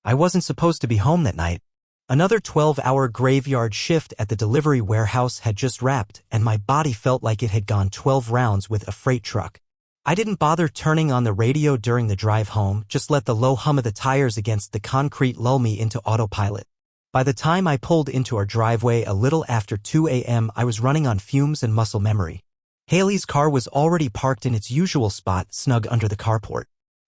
I wasn't supposed to be home that night. Another 12-hour graveyard shift at the delivery warehouse had just wrapped, and my body felt like it had gone 12 rounds with a freight truck. I didn't bother turning on the radio during the drive home, just let the low hum of the tires against the concrete lull me into autopilot. By the time I pulled into our driveway a little after 2 a.m., I was running on fumes and muscle memory. Haley's car was already parked in its usual spot, snug under the carport.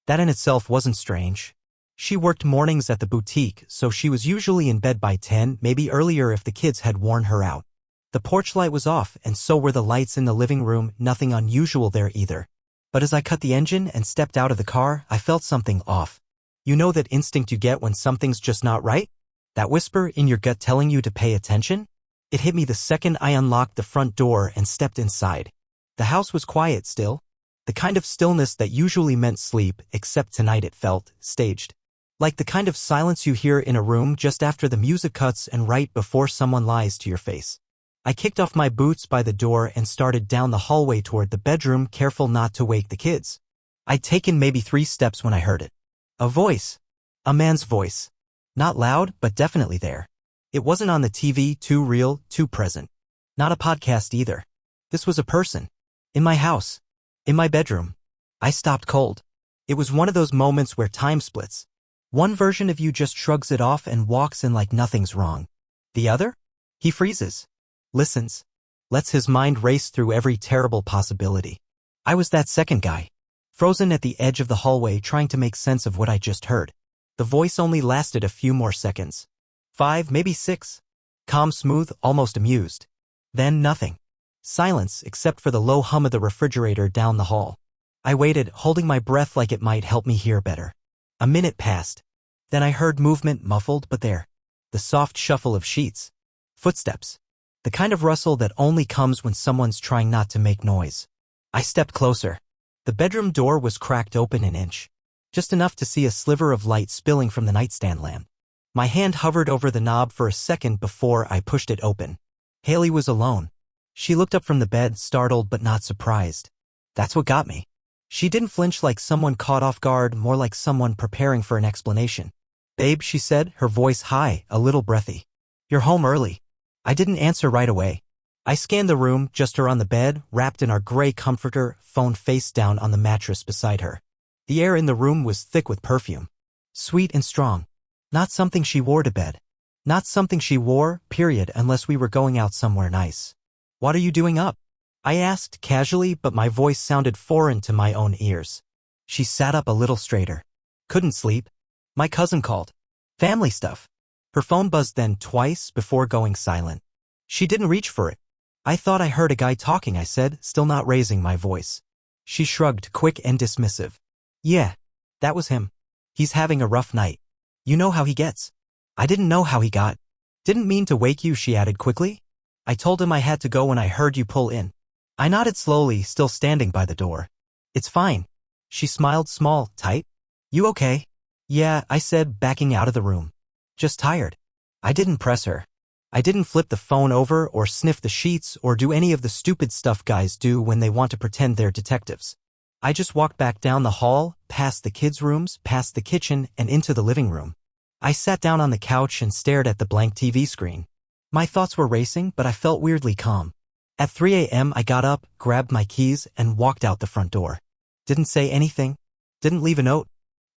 That in itself wasn't strange. She worked mornings at the boutique, so she was usually in bed by 10, maybe earlier if the kids had worn her out. The porch light was off, and so were the lights in the living room, nothing unusual there either. But as I cut the engine and stepped out of the car, I felt something off. You know that instinct you get when something's just not right? That whisper in your gut telling you to pay attention? It hit me the second I unlocked the front door and stepped inside. The house was quiet still. The kind of stillness that usually meant sleep, except tonight it felt staged. Like the kind of silence you hear in a room just after the music cuts and right before someone lies to your face. I kicked off my boots by the door and started down the hallway toward the bedroom, careful not to wake the kids. I'd taken maybe 3 steps when I heard it. A voice. A man's voice. Not loud, but definitely there. It wasn't on the TV, too real, too present. Not a podcast either. This was a person. In my house. In my bedroom. I stopped cold. It was one of those moments where time splits. One version of you just shrugs it off and walks in like nothing's wrong. The other? He freezes. Listens. Lets his mind race through every terrible possibility. I was that second guy. Frozen at the edge of the hallway trying to make sense of what I just heard. The voice only lasted a few more seconds. 5, maybe 6. Calm, smooth, almost amused. Then nothing. Silence except for the low hum of the refrigerator down the hall. I waited, holding my breath like it might help me hear better. A minute passed. Then I heard movement, muffled but there. The soft shuffle of sheets. Footsteps. The kind of rustle that only comes when someone's trying not to make noise. I stepped closer. The bedroom door was cracked open an inch. Just enough to see a sliver of light spilling from the nightstand lamp. My hand hovered over the knob for a second before I pushed it open. Haley was alone. She looked up from the bed, startled but not surprised. That's what got me. She didn't flinch like someone caught off guard, more like someone preparing for an explanation. "Babe," she said, her voice high, a little breathy. "You're home early." I didn't answer right away. I scanned the room, just her on the bed, wrapped in our gray comforter, phone face down on the mattress beside her. The air in the room was thick with perfume. Sweet and strong. Not something she wore to bed. Not something she wore, period, unless we were going out somewhere nice. "What are you doing up?" I asked casually, but my voice sounded foreign to my own ears. She sat up a little straighter. "Couldn't sleep. My cousin called. Family stuff." Her phone buzzed then twice before going silent. She didn't reach for it. "I thought I heard a guy talking," I said, still not raising my voice. She shrugged, quick and dismissive. "Yeah, that was him. He's having a rough night. You know how he gets." I didn't know how he got. "Didn't mean to wake you," she added quickly. "I told him I had to go when I heard you pull in." I nodded slowly, still standing by the door. "It's fine." She smiled, small, tight. "You okay?" "Yeah," I said, backing out of the room. "Just tired." I didn't press her. I didn't flip the phone over or sniff the sheets or do any of the stupid stuff guys do when they want to pretend they're detectives. I just walked back down the hall, past the kids' rooms, past the kitchen, and into the living room. I sat down on the couch and stared at the blank TV screen. My thoughts were racing, but I felt weirdly calm. At 3 a.m. I got up, grabbed my keys, and walked out the front door. Didn't say anything. Didn't leave a note.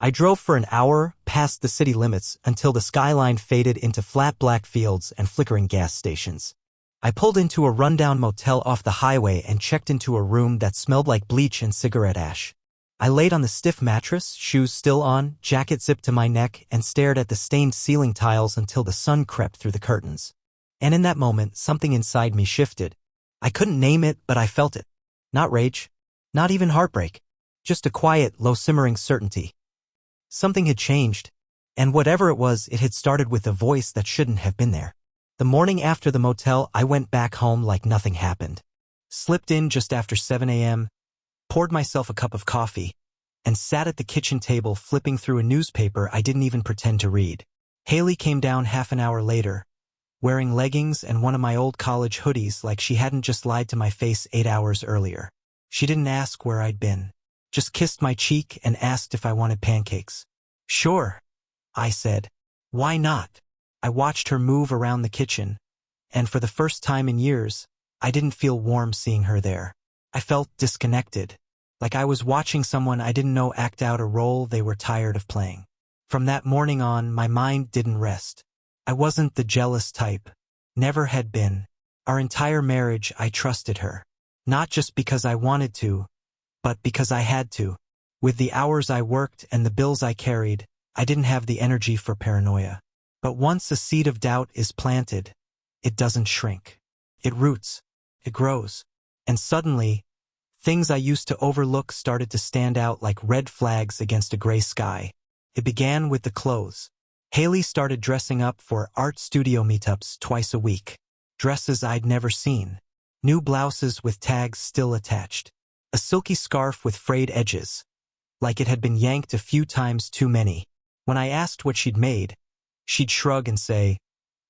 I drove for an hour, past the city limits, until the skyline faded into flat black fields and flickering gas stations. I pulled into a rundown motel off the highway and checked into a room that smelled like bleach and cigarette ash. I laid on the stiff mattress, shoes still on, jacket zipped to my neck, and stared at the stained ceiling tiles until the sun crept through the curtains. And in that moment, something inside me shifted. I couldn't name it, but I felt it. Not rage. Not even heartbreak. Just a quiet, low-simmering certainty. Something had changed. And whatever it was, it had started with a voice that shouldn't have been there. The morning after the motel, I went back home like nothing happened. Slipped in just after 7 a.m., poured myself a cup of coffee, and sat at the kitchen table flipping through a newspaper I didn't even pretend to read. Haley came down half an hour later, wearing leggings and one of my old college hoodies like she hadn't just lied to my face 8 hours earlier. She didn't ask where I'd been. Just kissed my cheek and asked if I wanted pancakes. "Sure." I said. Why not? I watched her move around the kitchen, and for the first time in years, I didn't feel warm seeing her there. I felt disconnected, like I was watching someone I didn't know act out a role they were tired of playing. From that morning on, my mind didn't rest. I wasn't the jealous type. Never had been. Our entire marriage, I trusted her. Not just because I wanted to, but because I had to. With the hours I worked and the bills I carried, I didn't have the energy for paranoia. But once a seed of doubt is planted, it doesn't shrink. It roots. It grows. And suddenly, things I used to overlook started to stand out like red flags against a gray sky. It began with the clothes. Haley started dressing up for art studio meetups twice a week. Dresses I'd never seen. New blouses with tags still attached. A silky scarf with frayed edges, like it had been yanked a few times too many. When I asked what she'd made, she'd shrug and say,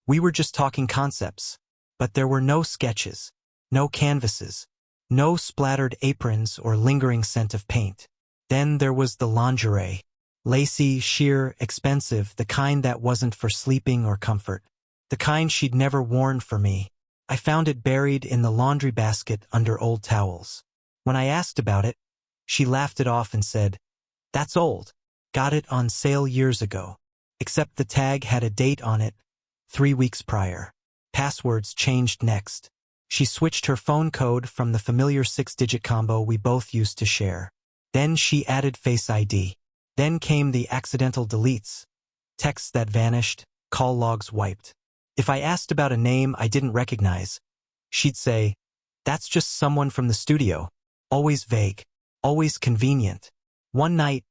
"We were just talking concepts." But there were no sketches, no canvases, no splattered aprons or lingering scent of paint. Then there was the lingerie. Lacy, sheer, expensive, the kind that wasn't for sleeping or comfort. The kind she'd never worn for me. I found it buried in the laundry basket under old towels. When I asked about it, she laughed it off and said, "That's old. Got it on sale years ago." Except the tag had a date on it, 3 weeks prior. Passwords changed next. She switched her phone code from the familiar 6-digit combo we both used to share. Then she added Face ID. Then came the accidental deletes. Texts that vanished, call logs wiped. If I asked about a name I didn't recognize, she'd say, "That's just someone from the studio." Always vague, always convenient. One night,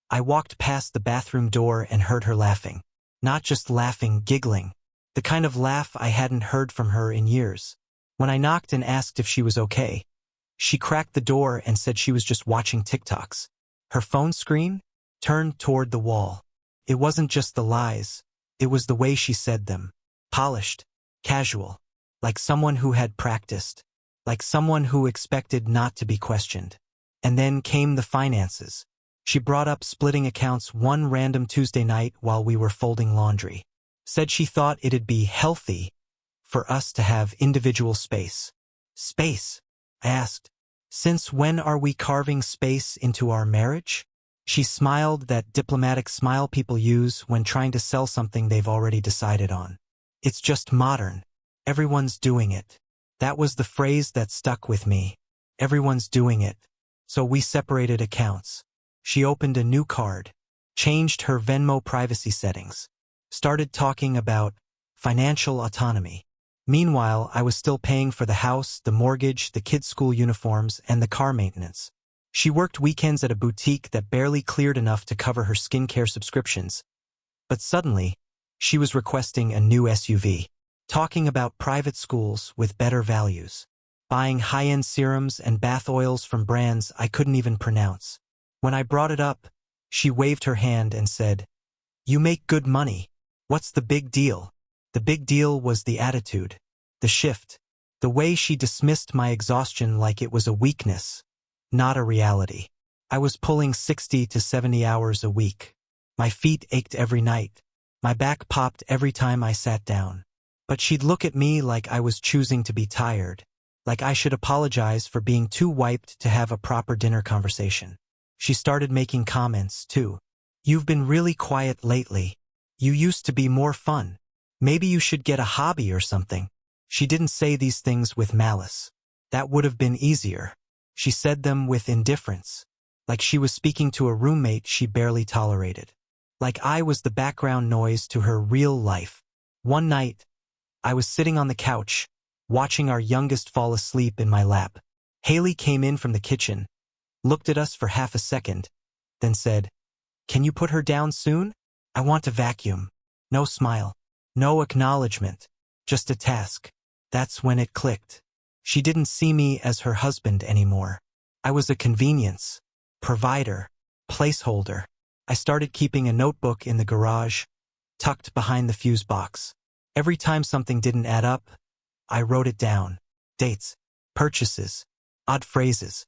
I walked past the bathroom door and heard her laughing. Not just laughing, giggling. The kind of laugh I hadn't heard from her in years. When I knocked and asked if she was okay, she cracked the door and said she was just watching TikToks. Her phone screen turned toward the wall. It wasn't just the lies, it was the way she said them. Polished, casual, like someone who had practiced, like someone who expected not to be questioned. And then came the finances. She brought up splitting accounts one random Tuesday night while we were folding laundry. Said she thought it'd be healthy for us to have individual space. Space? I asked. Since when are we carving space into our marriage? She smiled that diplomatic smile people use when trying to sell something they've already decided on. It's just modern. Everyone's doing it. That was the phrase that stuck with me. Everyone's doing it. So we separated accounts. She opened a new card, changed her Venmo privacy settings, started talking about financial autonomy. Meanwhile, I was still paying for the house, the mortgage, the kids' school uniforms, and the car maintenance. She worked weekends at a boutique that barely cleared enough to cover her skincare subscriptions. But suddenly, she was requesting a new SUV, talking about private schools with better values, buying high-end serums and bath oils from brands I couldn't even pronounce. When I brought it up, she waved her hand and said, "You make good money. What's the big deal?" The big deal was the attitude, the shift, the way she dismissed my exhaustion like it was a weakness, not a reality. I was pulling 60 to 70 hours a week. My feet ached every night. My back popped every time I sat down. But she'd look at me like I was choosing to be tired, like I should apologize for being too wiped to have a proper dinner conversation. She started making comments, too. "You've been really quiet lately. You used to be more fun. Maybe you should get a hobby or something." She didn't say these things with malice. That would have been easier. She said them with indifference, like she was speaking to a roommate she barely tolerated. Like I was the background noise to her real life. One night, I was sitting on the couch, watching our youngest fall asleep in my lap. Haley came in from the kitchen, looked at us for half a second, then said, "Can you put her down soon? I want to vacuum." No smile, no acknowledgement, just a task. That's when it clicked. She didn't see me as her husband anymore. I was a convenience, provider, placeholder. I started keeping a notebook in the garage, tucked behind the fuse box. Every time something didn't add up, I wrote it down. Dates, purchases, odd phrases.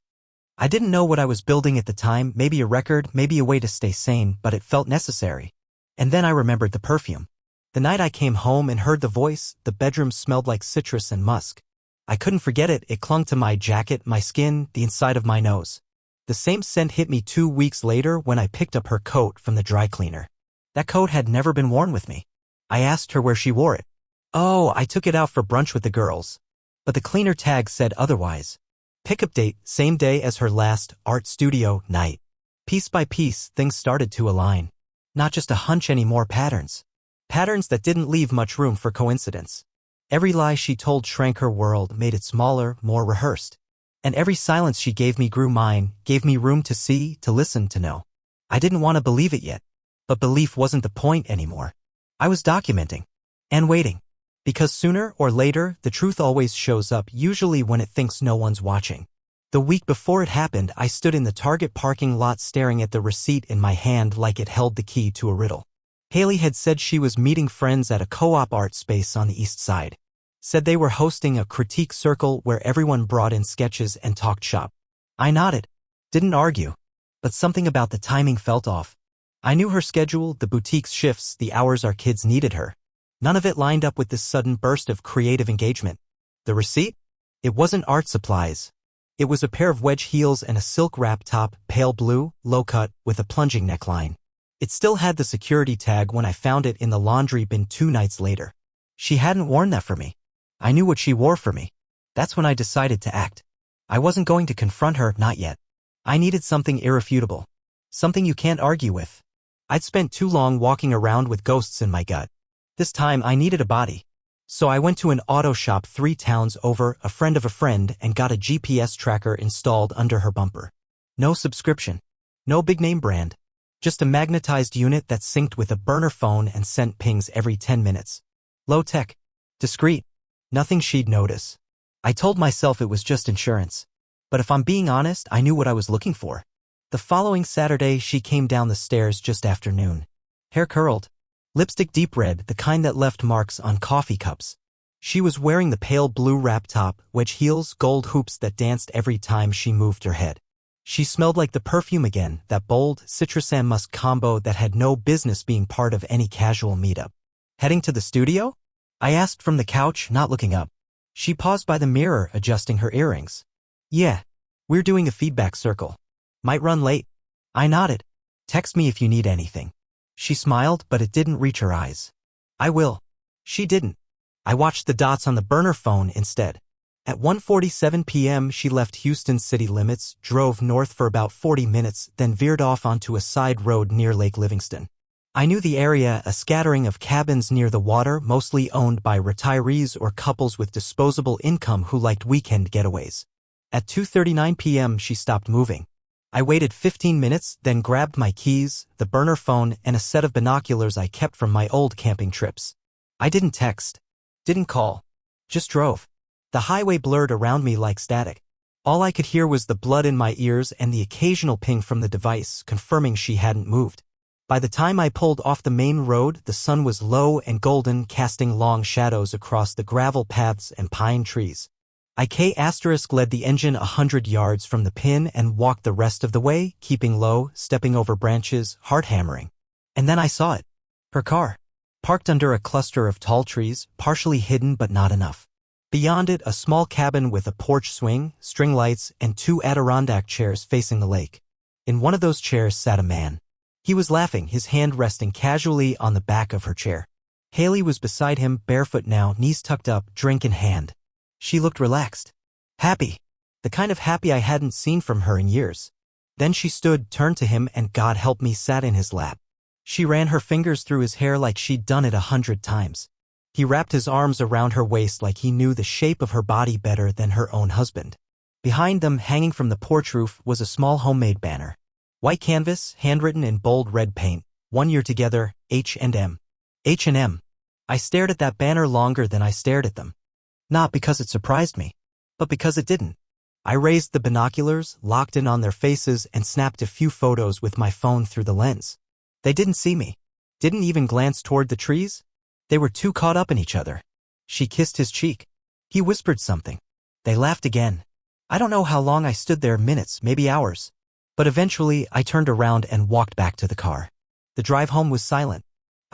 I didn't know what I was building at the time, maybe a record, maybe a way to stay sane, but it felt necessary. And then I remembered the perfume. The night I came home and heard the voice, the bedroom smelled like citrus and musk. I couldn't forget it. It clung to my jacket, my skin, the inside of my nose. The same scent hit me 2 weeks later when I picked up her coat from the dry cleaner. That coat had never been worn with me. I asked her where she wore it. "Oh, I took it out for brunch with the girls." But the cleaner tag said otherwise. Pickup date, same day as her last art studio night. Piece by piece, things started to align. Not just a hunch anymore, patterns. Patterns that didn't leave much room for coincidence. Every lie she told shrank her world, made it smaller, more rehearsed. And every silence she gave me grew mine, gave me room to see, to listen, to know. I didn't want to believe it yet. But belief wasn't the point anymore. I was documenting. And waiting. Because sooner or later, the truth always shows up, usually when it thinks no one's watching. The week before it happened, I stood in the Target parking lot staring at the receipt in my hand like it held the key to a riddle. Haley had said she was meeting friends at a co-op art space on the east side. Said they were hosting a critique circle where everyone brought in sketches and talked shop. I nodded. Didn't argue. But something about the timing felt off. I knew her schedule, the boutique's shifts, the hours our kids needed her. None of it lined up with this sudden burst of creative engagement. The receipt? It wasn't art supplies. It was a pair of wedge heels and a silk wrap top, pale blue, low-cut, with a plunging neckline. It still had the security tag when I found it in the laundry bin 2 nights later. She hadn't worn that for me. I knew what she wore for me. That's when I decided to act. I wasn't going to confront her, not yet. I needed something irrefutable. Something you can't argue with. I'd spent too long walking around with ghosts in my gut. This time I needed a body. So I went to an auto shop 3 towns over, a friend of a friend, and got a GPS tracker installed under her bumper. No subscription. No big-name brand. Just a magnetized unit that synced with a burner phone and sent pings every 10 minutes. Low-tech. Discreet. Nothing she'd notice. I told myself it was just insurance. But if I'm being honest, I knew what I was looking for. The following Saturday, she came down the stairs just after noon. Hair curled. Lipstick deep red, the kind that left marks on coffee cups. She was wearing the pale blue wrap top, wedge heels, gold hoops that danced every time she moved her head. She smelled like the perfume again, that bold, citrus and musk combo that had no business being part of any casual meetup. Heading to the studio? I asked from the couch, not looking up. She paused by the mirror, adjusting her earrings. Yeah. We're doing a feedback circle. Might run late. I nodded. Text me if you need anything. She smiled, but it didn't reach her eyes. I will. She didn't. I watched the dots on the burner phone instead. At 1:47 p.m. she left Houston's city limits, drove north for about 40 minutes, then veered off onto a side road near Lake Livingston. I knew the area, a scattering of cabins near the water, mostly owned by retirees or couples with disposable income who liked weekend getaways. At 2:39 p.m. she stopped moving. I waited 15 minutes, then grabbed my keys, the burner phone, and a set of binoculars I kept from my old camping trips. I didn't text. Didn't call. Just drove. The highway blurred around me like static. All I could hear was the blood in my ears and the occasional ping from the device, confirming she hadn't moved. By the time I pulled off the main road, the sun was low and golden, casting long shadows across the gravel paths and pine trees. IK** led the engine 100 yards from the pin and walked the rest of the way, keeping low, stepping over branches, heart hammering. And then I saw it. Her car. Parked under a cluster of tall trees, partially hidden but not enough. Beyond it, a small cabin with a porch swing, string lights, and 2 Adirondack chairs facing the lake. In one of those chairs sat a man. He was laughing, his hand resting casually on the back of her chair. Haley was beside him, barefoot now, knees tucked up, drink in hand. She looked relaxed. Happy. The kind of happy I hadn't seen from her in years. Then she stood, turned to him, and God help me, sat in his lap. She ran her fingers through his hair like she'd done it 100 times. He wrapped his arms around her waist like he knew the shape of her body better than her own husband. Behind them, hanging from the porch roof, was a small homemade banner. White canvas, handwritten in bold red paint, 1 year together, H&M. H&M. I stared at that banner longer than I stared at them. Not because it surprised me, but because it didn't. I raised the binoculars, locked in on their faces, and snapped a few photos with my phone through the lens. They didn't see me. Didn't even glance toward the trees. They were too caught up in each other. She kissed his cheek. He whispered something. They laughed again. I don't know how long I stood there, minutes, maybe hours. But eventually, I turned around and walked back to the car. The drive home was silent.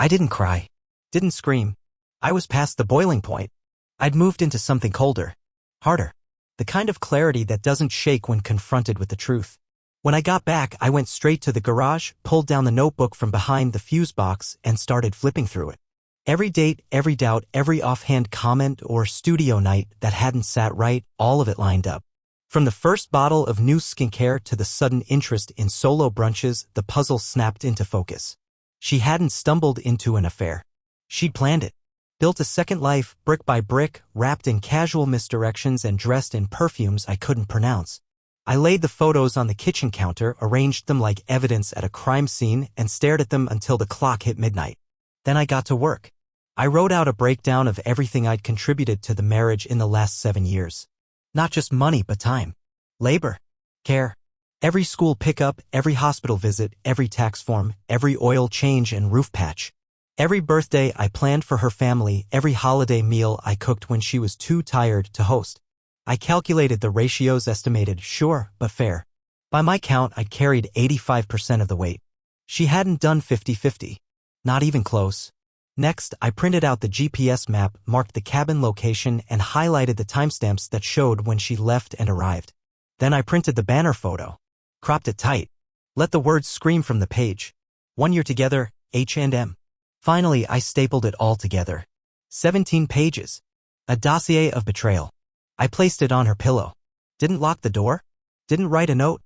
I didn't cry. Didn't scream. I was past the boiling point. I'd moved into something colder. Harder. The kind of clarity that doesn't shake when confronted with the truth. When I got back, I went straight to the garage, pulled down the notebook from behind the fuse box, and started flipping through it. Every date, every doubt, every offhand comment or studio night that hadn't sat right, all of it lined up. From the first bottle of new skincare to the sudden interest in solo brunches, the puzzle snapped into focus. She hadn't stumbled into an affair. She'd planned it. Built a second life, brick by brick, wrapped in casual misdirections and dressed in perfumes I couldn't pronounce. I laid the photos on the kitchen counter, arranged them like evidence at a crime scene, and stared at them until the clock hit midnight. Then I got to work. I wrote out a breakdown of everything I'd contributed to the marriage in the last 7 years. Not just money, but time. Labor. Care. Every school pickup, every hospital visit, every tax form, every oil change and roof patch. Every birthday I planned for her family, every holiday meal I cooked when she was too tired to host. I calculated the ratios, estimated, sure, but fair. By my count, I'd carried 85% of the weight. She hadn't done 50-50. Not even close. Next, I printed out the GPS map, marked the cabin location, and highlighted the timestamps that showed when she left and arrived. Then I printed the banner photo. Cropped it tight. Let the words scream from the page. 1 year together, H&M. Finally, I stapled it all together. 17 pages. A dossier of betrayal. I placed it on her pillow. Didn't lock the door. Didn't write a note.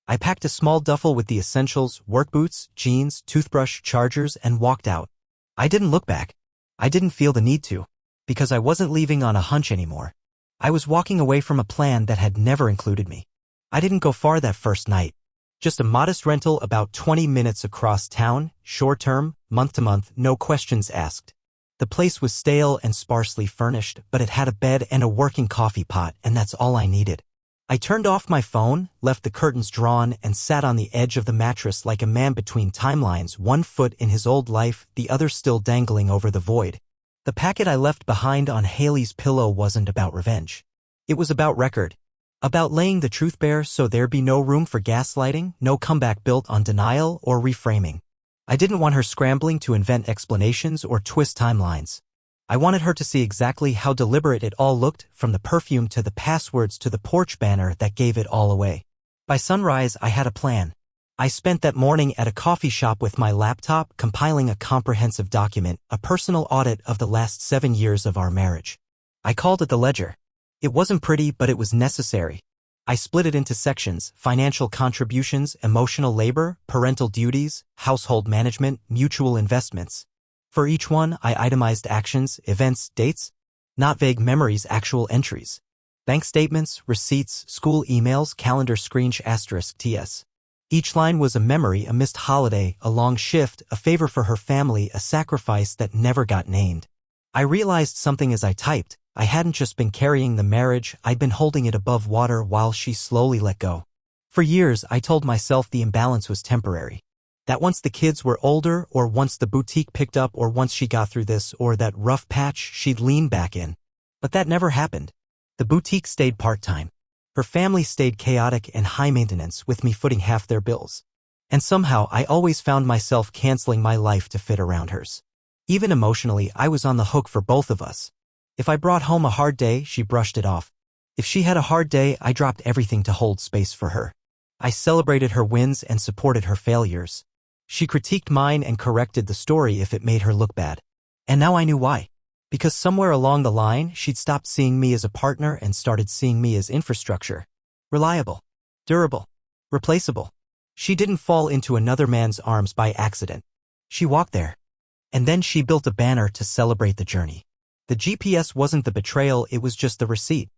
I packed a small duffel with the essentials, work boots, jeans, toothbrush, chargers, and walked out. I didn't look back. I didn't feel the need to. Because I wasn't leaving on a hunch anymore. I was walking away from a plan that had never included me. I didn't go far that first night. Just a modest rental about 20 minutes across town, short-term, month-to-month, no questions asked. The place was stale and sparsely furnished, but it had a bed and a working coffee pot, and that's all I needed. I turned off my phone, left the curtains drawn, and sat on the edge of the mattress like a man between timelines, one foot in his old life, the other still dangling over the void. The packet I left behind on Haley's pillow wasn't about revenge. It was about record. About laying the truth bare so there'd be no room for gaslighting, no comeback built on denial or reframing. I didn't want her scrambling to invent explanations or twist timelines. I wanted her to see exactly how deliberate it all looked, from the perfume to the passwords to the porch banner that gave it all away. By sunrise, I had a plan. I spent that morning at a coffee shop with my laptop, compiling a comprehensive document, a personal audit of the last 7 years of our marriage. I called it the ledger. It wasn't pretty, but it was necessary. I split it into sections: financial contributions, emotional labor, parental duties, household management, mutual investments. For each one, I itemized actions, events, dates. Not vague memories, actual entries. Bank statements, receipts, school emails, calendar ***, TS. Each line was a memory, a missed holiday, a long shift, a favor for her family, a sacrifice that never got named. I realized something as I typed. I hadn't just been carrying the marriage, I'd been holding it above water while she slowly let go. For years, I told myself the imbalance was temporary. That once the kids were older, or once the boutique picked up, or once she got through this or that rough patch, she'd lean back in. But that never happened. The boutique stayed part-time. Her family stayed chaotic and high maintenance, with me footing half their bills. And somehow, I always found myself canceling my life to fit around hers. Even emotionally, I was on the hook for both of us. If I brought home a hard day, she brushed it off. If she had a hard day, I dropped everything to hold space for her. I celebrated her wins and supported her failures. She critiqued mine and corrected the story if it made her look bad. And now I knew why. Because somewhere along the line, she'd stopped seeing me as a partner and started seeing me as infrastructure. Reliable. Durable. Replaceable. She didn't fall into another man's arms by accident. She walked there. And then she built a banner to celebrate the journey. The GPS wasn't the betrayal, it was just the receipt.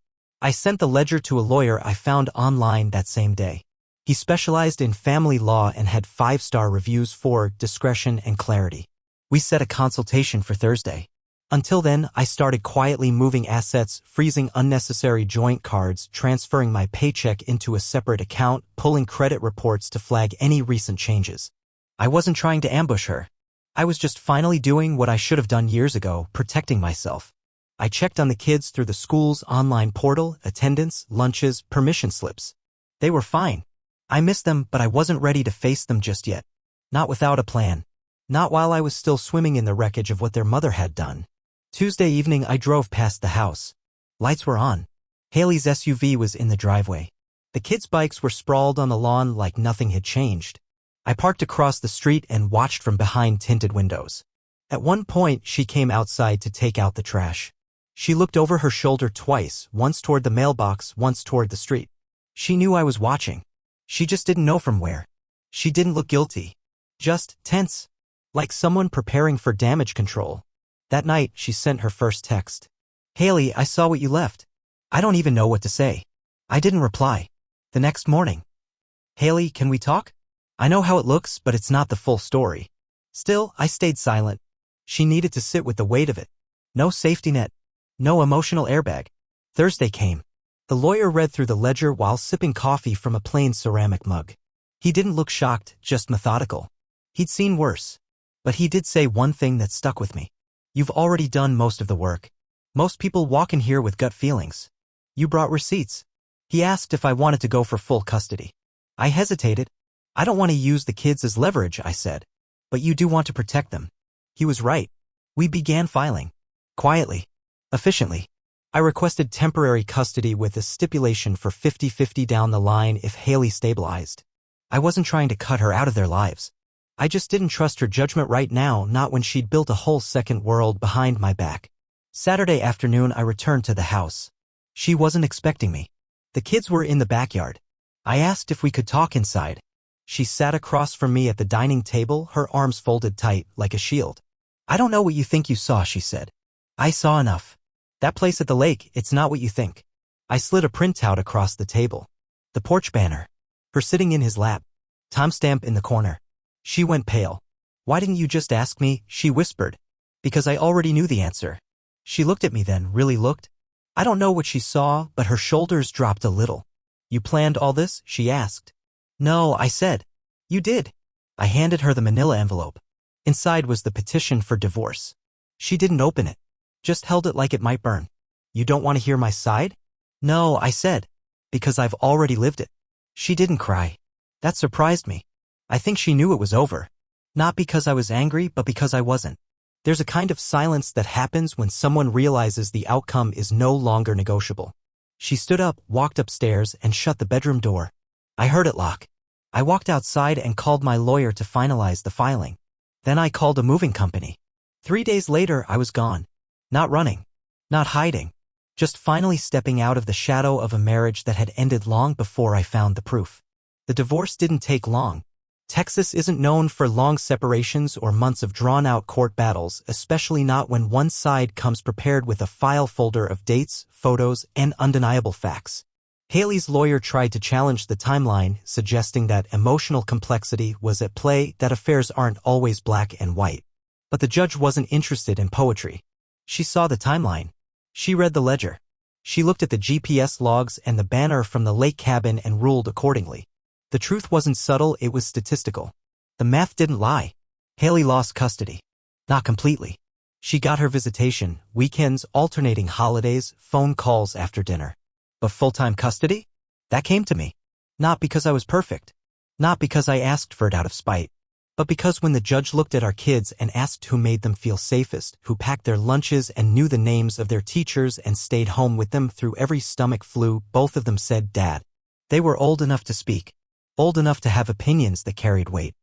I sent the ledger to a lawyer I found online that same day. He specialized in family law and had 5-star reviews for discretion and clarity. We set a consultation for Thursday. Until then, I started quietly moving assets, freezing unnecessary joint cards, transferring my paycheck into a separate account, pulling credit reports to flag any recent changes. I wasn't trying to ambush her. I was just finally doing what I should have done years ago, protecting myself. I checked on the kids through the school's online portal, attendance, lunches, permission slips. They were fine. I missed them, but I wasn't ready to face them just yet. Not without a plan. Not while I was still swimming in the wreckage of what their mother had done. Tuesday evening I drove past the house. Lights were on. Haley's SUV was in the driveway. The kids' bikes were sprawled on the lawn like nothing had changed. I parked across the street and watched from behind tinted windows. At one point, she came outside to take out the trash. She looked over her shoulder twice, once toward the mailbox, once toward the street. She knew I was watching. She just didn't know from where. She didn't look guilty. Just tense. Like someone preparing for damage control. That night, she sent her first text. "Haley, I saw what you left." I don't even know what to say. I didn't reply. The next morning. "Haley, can we talk? I know how it looks, but it's not the full story." Still, I stayed silent. She needed to sit with the weight of it. No safety net. No emotional airbag. Thursday came. The lawyer read through the ledger while sipping coffee from a plain ceramic mug. He didn't look shocked, just methodical. He'd seen worse. But he did say one thing that stuck with me. "You've already done most of the work. Most people walk in here with gut feelings. You brought receipts." He asked if I wanted to go for full custody. I hesitated. "I don't want to use the kids as leverage," I said. "But you do want to protect them." He was right. We began filing. Quietly. Efficiently. I requested temporary custody with a stipulation for 50-50 down the line if Haley stabilized. I wasn't trying to cut her out of their lives. I just didn't trust her judgment right now, not when she'd built a whole second world behind my back. Saturday afternoon I returned to the house. She wasn't expecting me. The kids were in the backyard. I asked if we could talk inside. She sat across from me at the dining table, her arms folded tight, like a shield. "I don't know what you think you saw," she said. "I saw enough. That place at the lake, it's not what you think." I slid a printout across the table. The porch banner. Her sitting in his lap. Timestamp in the corner. She went pale. "Why didn't you just ask me?" she whispered. "Because I already knew the answer." She looked at me then, really looked. I don't know what she saw, but her shoulders dropped a little. "You planned all this?" she asked. "No," I said. "You did." I handed her the manila envelope. Inside was the petition for divorce. She didn't open it. Just held it like it might burn. "You don't want to hear my side?" "No," I said. "Because I've already lived it." She didn't cry. That surprised me. I think she knew it was over. Not because I was angry, but because I wasn't. There's a kind of silence that happens when someone realizes the outcome is no longer negotiable. She stood up, walked upstairs, and shut the bedroom door. I heard it lock. I walked outside and called my lawyer to finalize the filing. Then I called a moving company. 3 days later, I was gone. Not running. Not hiding. Just finally stepping out of the shadow of a marriage that had ended long before I found the proof. The divorce didn't take long. Texas isn't known for long separations or months of drawn-out court battles, especially not when one side comes prepared with a file folder of dates, photos, and undeniable facts. Haley's lawyer tried to challenge the timeline, suggesting that emotional complexity was at play, that affairs aren't always black and white. But the judge wasn't interested in poetry. She saw the timeline. She read the ledger. She looked at the GPS logs and the banner from the lake cabin and ruled accordingly. The truth wasn't subtle, it was statistical. The math didn't lie. Haley lost custody. Not completely. She got her visitation, weekends, alternating holidays, phone calls after dinner. But full-time custody? That came to me. Not because I was perfect. Not because I asked for it out of spite. But because when the judge looked at our kids and asked who made them feel safest, who packed their lunches and knew the names of their teachers and stayed home with them through every stomach flu, both of them said Dad. They were old enough to speak. Old enough to have opinions that carried weight.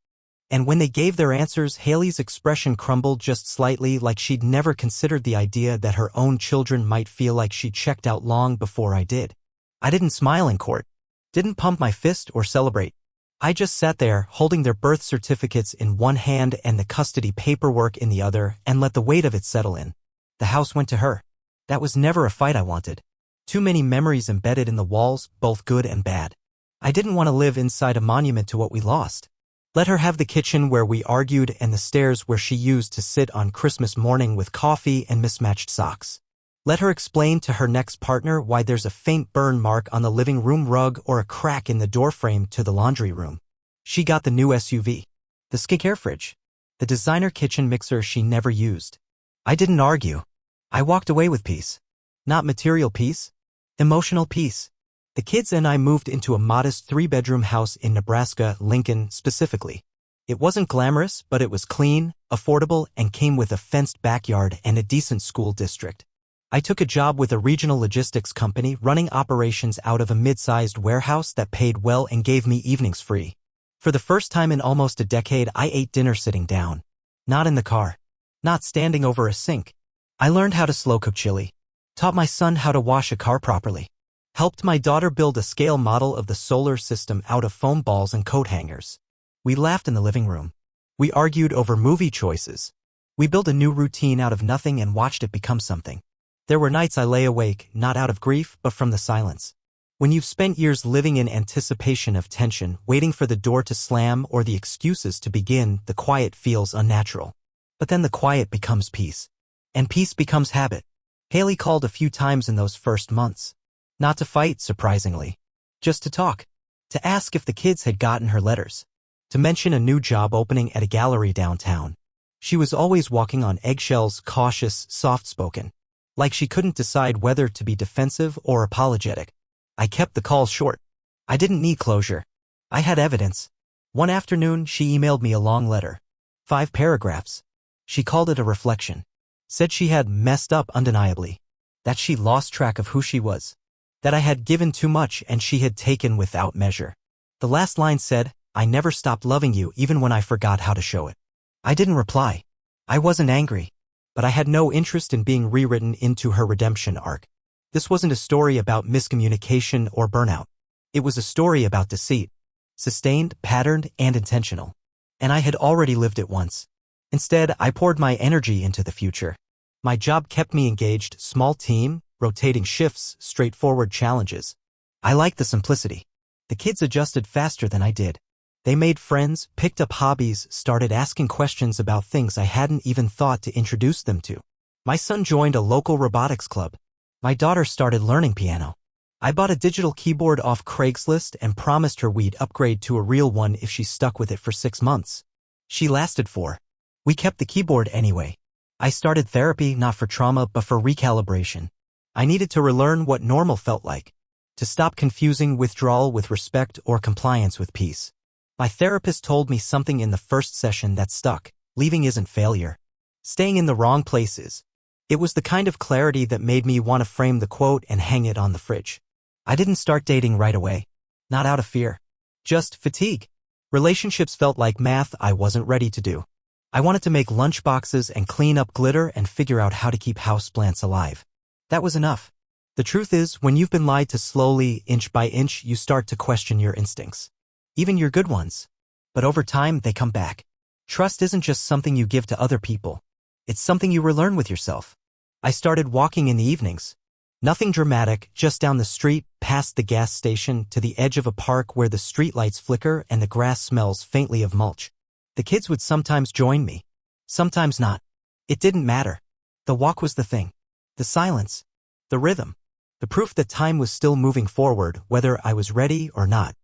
And when they gave their answers, Haley's expression crumbled just slightly, like she'd never considered the idea that her own children might feel like she'd checked out long before I did. I didn't smile in court. Didn't pump my fist or celebrate. I just sat there, holding their birth certificates in one hand and the custody paperwork in the other, and let the weight of it settle in. The house went to her. That was never a fight I wanted. Too many memories embedded in the walls, both good and bad. I didn't want to live inside a monument to what we lost. Let her have the kitchen where we argued and the stairs where she used to sit on Christmas morning with coffee and mismatched socks. Let her explain to her next partner why there's a faint burn mark on the living room rug or a crack in the doorframe to the laundry room. She got the new SUV, the skincare fridge, the designer kitchen mixer she never used. I didn't argue. I walked away with peace. Not material peace, emotional peace. The kids and I moved into a modest 3-bedroom house in Nebraska, Lincoln specifically. It wasn't glamorous, but it was clean, affordable, and came with a fenced backyard and a decent school district. I took a job with a regional logistics company running operations out of a mid-sized warehouse that paid well and gave me evenings free. For the first time in almost a decade, I ate dinner sitting down. Not in the car. Not standing over a sink. I learned how to slow-cook chili. Taught my son how to wash a car properly. Helped my daughter build a scale model of the solar system out of foam balls and coat hangers. We laughed in the living room. We argued over movie choices. We built a new routine out of nothing and watched it become something. There were nights I lay awake, not out of grief, but from the silence. When you've spent years living in anticipation of tension, waiting for the door to slam or the excuses to begin, the quiet feels unnatural. But then the quiet becomes peace. And peace becomes habit. Haley called a few times in those first months. Not to fight, surprisingly. Just to talk. To ask if the kids had gotten her letters. To mention a new job opening at a gallery downtown. She was always walking on eggshells, cautious, soft-spoken. Like she couldn't decide whether to be defensive or apologetic. I kept the calls short. I didn't need closure. I had evidence. One afternoon, she emailed me a long letter. 5 paragraphs. She called it a reflection. Said she had messed up undeniably. That she lost track of who she was. That I had given too much and she had taken without measure. The last line said, "I never stopped loving you even when I forgot how to show it." I didn't reply. I wasn't angry. But I had no interest in being rewritten into her redemption arc. This wasn't a story about miscommunication or burnout. It was a story about deceit. Sustained, patterned, and intentional. And I had already lived it once. Instead, I poured my energy into the future. My job kept me engaged, small team, rotating shifts, straightforward challenges. I liked the simplicity. The kids adjusted faster than I did. They made friends, picked up hobbies, started asking questions about things I hadn't even thought to introduce them to. My son joined a local robotics club. My daughter started learning piano. I bought a digital keyboard off Craigslist and promised her we'd upgrade to a real one if she stuck with it for 6 months. She lasted 4. We kept the keyboard anyway. I started therapy not for trauma but for recalibration. I needed to relearn what normal felt like. To stop confusing withdrawal with respect or compliance with peace. My therapist told me something in the first session that stuck. Leaving isn't failure. Staying in the wrong place is. It was the kind of clarity that made me want to frame the quote and hang it on the fridge. I didn't start dating right away. Not out of fear. Just fatigue. Relationships felt like math I wasn't ready to do. I wanted to make lunchboxes and clean up glitter and figure out how to keep houseplants alive. That was enough. The truth is, when you've been lied to slowly, inch by inch, you start to question your instincts. Even your good ones. But over time, they come back. Trust isn't just something you give to other people. It's something you relearn with yourself. I started walking in the evenings. Nothing dramatic, just down the street, past the gas station, to the edge of a park where the streetlights flicker and the grass smells faintly of mulch. The kids would sometimes join me. Sometimes not. It didn't matter. The walk was the thing. The silence. The rhythm. The proof that time was still moving forward, whether I was ready or not.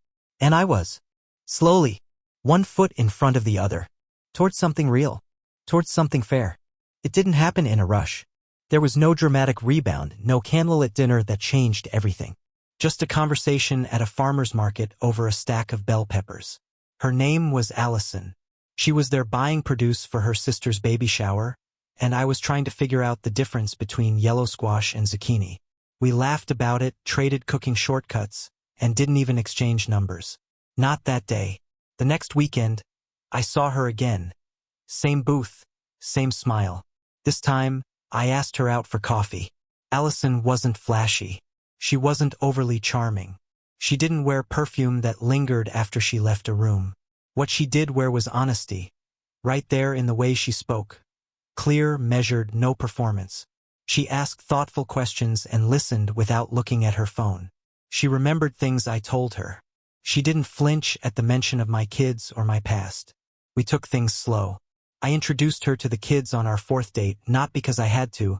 And I was. Slowly. One foot in front of the other. Towards something real. Towards something fair. It didn't happen in a rush. There was no dramatic rebound, no candlelit dinner that changed everything. Just a conversation at a farmer's market over a stack of bell peppers. Her name was Allison. She was there buying produce for her sister's baby shower, and I was trying to figure out the difference between yellow squash and zucchini. We laughed about it, traded cooking shortcuts, and didn't even exchange numbers. Not that day. The next weekend, I saw her again. Same booth, same smile. This time, I asked her out for coffee. Allison wasn't flashy. She wasn't overly charming. She didn't wear perfume that lingered after she left a room. What she did wear was honesty. Right there in the way she spoke. Clear, measured, no performance. She asked thoughtful questions and listened without looking at her phone. She remembered things I told her. She didn't flinch at the mention of my kids or my past. We took things slow. I introduced her to the kids on our 4th date, not because I had to,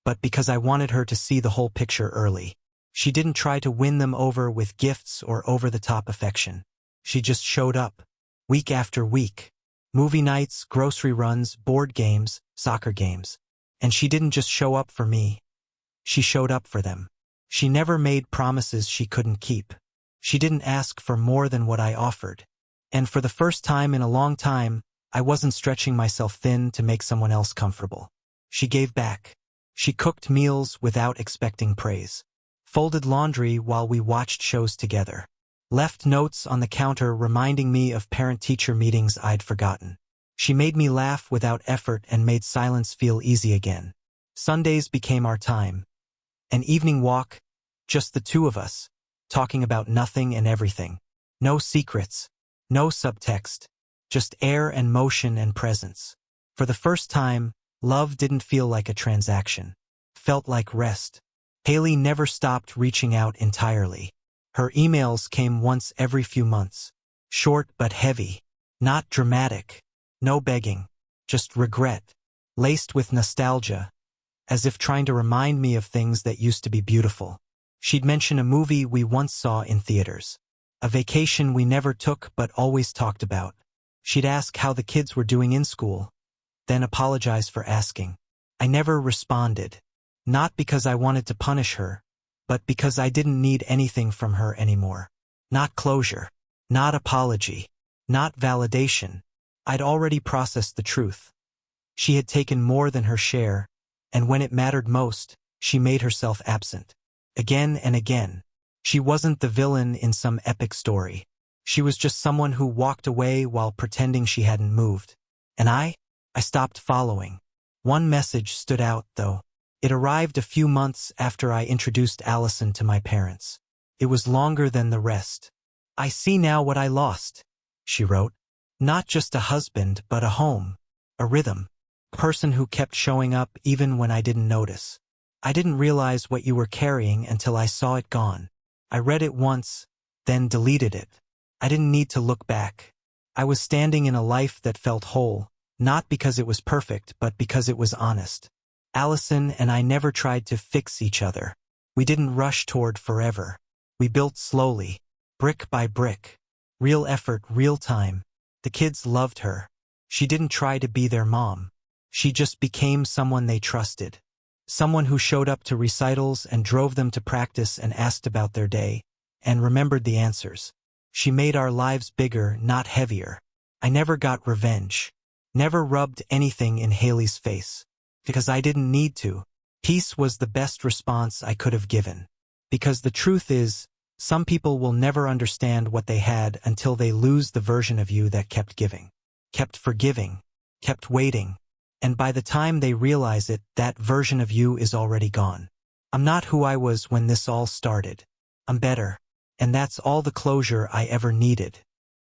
but because I wanted her to see the whole picture early. She didn't try to win them over with gifts or over-the-top affection. She just showed up, week after week. Movie nights, grocery runs, board games, soccer games. And she didn't just show up for me. She showed up for them. She never made promises she couldn't keep. She didn't ask for more than what I offered. And for the first time in a long time, I wasn't stretching myself thin to make someone else comfortable. She gave back. She cooked meals without expecting praise. Folded laundry while we watched shows together. Left notes on the counter reminding me of parent-teacher meetings I'd forgotten. She made me laugh without effort and made silence feel easy again. Sundays became our time. An evening walk, just the two of us, talking about nothing and everything. No secrets, no subtext, just air and motion and presence. For the first time, love didn't feel like a transaction. Felt like rest. Haley never stopped reaching out entirely. Her emails came once every few months. Short but heavy. Not dramatic. No begging. Just regret. Laced with nostalgia. As if trying to remind me of things that used to be beautiful. She'd mention a movie we once saw in theaters. A vacation we never took but always talked about. She'd ask how the kids were doing in school, then apologize for asking. I never responded. Not because I wanted to punish her, but because I didn't need anything from her anymore. Not closure. Not apology. Not validation. I'd already processed the truth. She had taken more than her share, and when it mattered most, she made herself absent. Again and again. She wasn't the villain in some epic story. She was just someone who walked away while pretending she hadn't moved. And I stopped following. One message stood out, though. It arrived a few months after I introduced Allison to my parents. It was longer than the rest. I see now what I lost, she wrote. Not just a husband, but a home, a rhythm, a person who kept showing up even when I didn't notice. I didn't realize what you were carrying until I saw it gone. I read it once, then deleted it. I didn't need to look back. I was standing in a life that felt whole, not because it was perfect, but because it was honest. Allison and I never tried to fix each other. We didn't rush toward forever. We built slowly, brick by brick. Real effort, real time. The kids loved her. She didn't try to be their mom. She just became someone they trusted. Someone who showed up to recitals and drove them to practice and asked about their day, and remembered the answers. She made our lives bigger, not heavier. I never got revenge. Never rubbed anything in Haley's face. Because I didn't need to. Peace was the best response I could have given. Because the truth is, some people will never understand what they had until they lose the version of you that kept giving, kept forgiving, kept waiting. And by the time they realize it, that version of you is already gone. I'm not who I was when this all started. I'm better. And that's all the closure I ever needed.